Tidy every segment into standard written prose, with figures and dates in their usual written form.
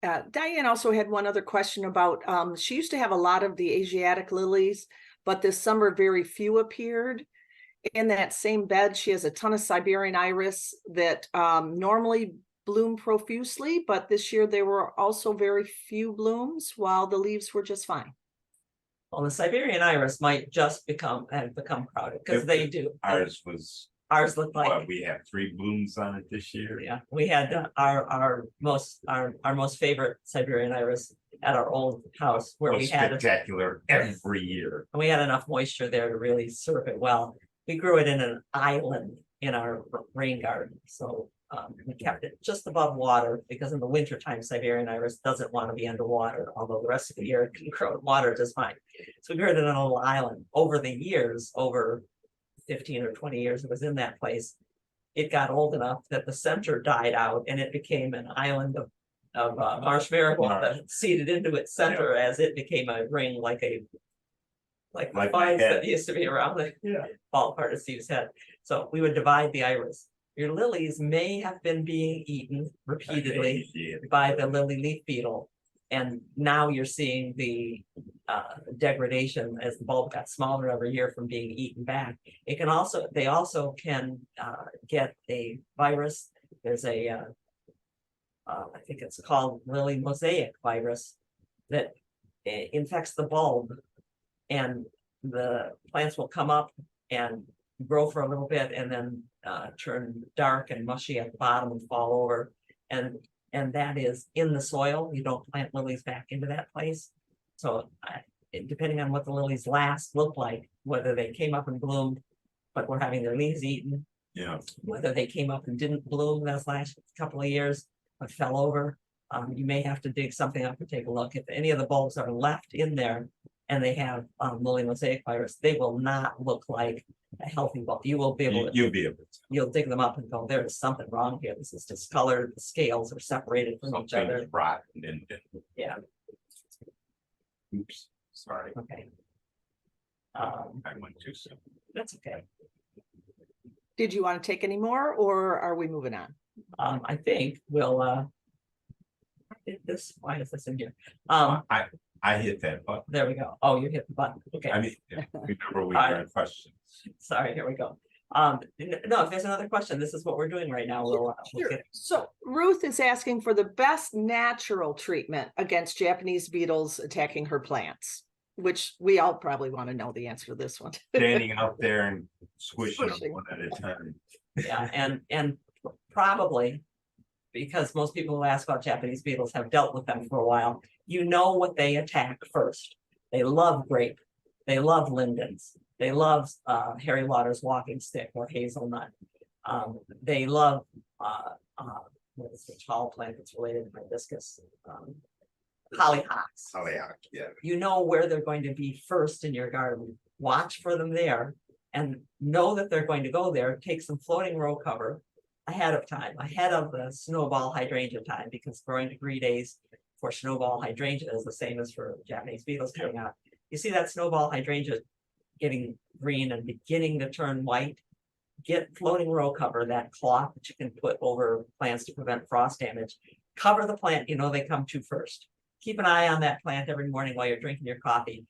Diane also had one other question about, she used to have a lot of the Asiatic lilies, but this summer very few appeared. In that same bed, she has a ton of Siberian iris that normally bloom profusely, but this year there were also very few blooms while the leaves were just fine. Well, the Siberian iris might just have become crowded because they do. Ours looked like we have 3 blooms on it this year. Yeah, we had our most favorite Siberian iris at our old house where we had spectacular every year. And we had enough moisture there to really serve it well. We grew it in an island in our rain garden, so we kept it just above water because in the wintertime Siberian iris doesn't want to be underwater, although the rest of the year it can grow in water just fine. So we grew it in a little island. Over the years, over 15 or 20 years it was in that place, it got old enough that the center died out and it became an island of marsh marigold that seeded into its center as it became a ring, like the vines that used to be around the ball part of Steve's head. So we would divide the iris. Your lilies may have been being eaten repeatedly by the lily leaf beetle, and now you're seeing the degradation as the bulb got smaller every year from being eaten back. It can also, they also can get a virus. There's a I think it's called lily mosaic virus that infects the bulb, and the plants will come up and grow for a little bit and then turn dark and mushy at the bottom and fall over, and that is in the soil. You don't plant lilies back into that place. So depending on what the lilies last look like, whether they came up and bloomed but were having their leaves eaten, whether they came up and didn't bloom those last couple of years but fell over, you may have to dig something up and take a look. If any of the bulbs are left in there and they have lily mosaic virus, they will not look like a healthy bulb. You will be able to, you'll dig them up and go, there is something wrong here. This is discolored. The scales are separated from each other. Rotten. Yeah. Oops, sorry. Okay. I went too soon. That's okay. Did you want to take any more, or are we moving on? I think we'll why is this in here? I hit that button. There we go. Oh, you hit the button. Okay. I mean, remember we had questions. Sorry, here we go. No, if there's another question, this is what we're doing right now. We'll get... So Ruth is asking for the best natural treatment against Japanese beetles attacking her plants, which we all probably want to know the answer to this one. Standing out there and squishing them one at a time. Yeah, and probably because most people who ask about Japanese beetles have dealt with them for a while, you know what they attack first. They love grape. They love lindens. They love Harry Lauder's walking stick or hazelnut. They love what is the tall plant that's related to hibiscus? Hollyhocks. Hollyhock, yeah. You know where they're going to be first in your garden. Watch for them there and know that they're going to go there. Take some floating row cover ahead of time, ahead of the snowball hydrangea time, because growing degree days for snowball hydrangea is the same as for Japanese beetles coming out. You see that snowball hydrangea getting green and beginning to turn white? Get floating row cover, that cloth that you can put over plants to prevent frost damage. Cover the plant you know they come to first. Keep an eye on that plant every morning while you're drinking your coffee.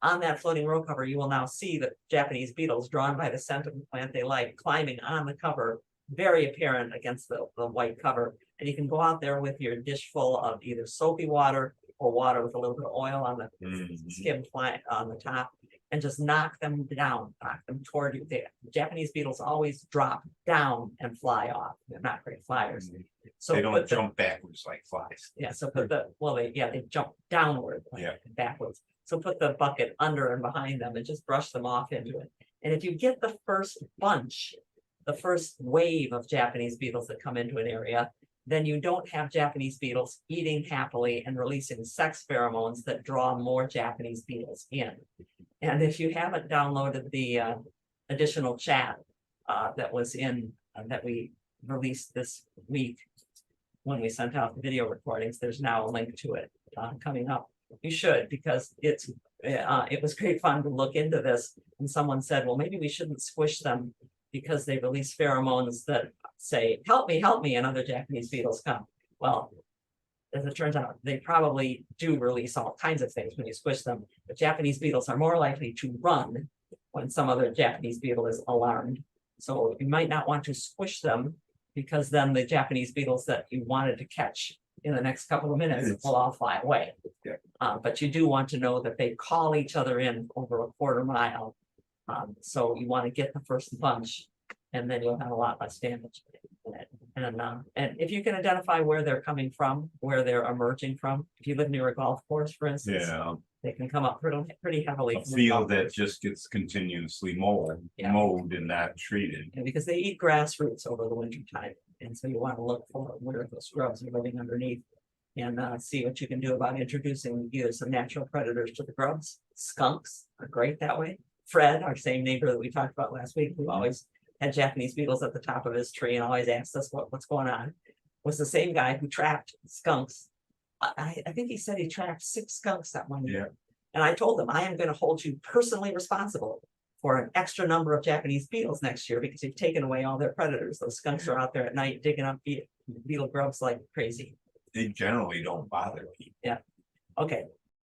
On that floating row cover, you will now see the Japanese beetles, drawn by the scent of the plant they like, climbing on the cover, very apparent against the white cover. And you can go out there with your dish full of either soapy water or water with a little bit of oil on the skimmed plant on the top, and just knock them down, knock them toward you. The Japanese beetles always drop down and fly off. They're not great flyers. So they don't jump backwards like flies. Yeah, so put the, well, they jump downward, backwards. So put the bucket under and behind them and just brush them off into it. And if you get the first bunch, the first wave of Japanese beetles that come into an area, then you don't have Japanese beetles eating happily and releasing sex pheromones that draw more Japanese beetles in. And if you haven't downloaded the additional chat that was in, that we released this week when we sent out the video recordings, there's now a link to it coming up. You should, because it was great fun to look into this. And someone said, well, maybe we shouldn't squish them because they release pheromones that say, help me, and other Japanese beetles come. Well, as it turns out, they probably do release all kinds of things when you squish them. But Japanese beetles are more likely to run when some other Japanese beetle is alarmed. So you might not want to squish them, because then the Japanese beetles that you wanted to catch in the next couple of minutes will all fly away. Yeah. But you do want to know that they call each other in over a quarter mile. So you want to get the first bunch, and then you'll have a lot less damage. And if you can identify where they're coming from, where they're emerging from, if you live near a golf course, for instance, Yeah, they can come up pretty heavily. a from the field golf that course. just gets continuously Yeah. mowed and not treated. And because they eat grass roots over the winter time, and so you want to look for where those grubs are living underneath. And see what you can do about introducing either some natural predators to the grubs. Skunks are great that way. Fred, our same neighbor that we talked about last week, who always had Japanese beetles at the top of his tree and always asked us what's going on, was the same guy who trapped skunks. I think he said he trapped 6 skunks that one year. And I told him, I am going to hold you personally responsible for an extra number of Japanese beetles next year, because you've taken away all their predators. Those skunks are out there at night digging up beetle grubs like crazy. They generally don't bother people. Okay,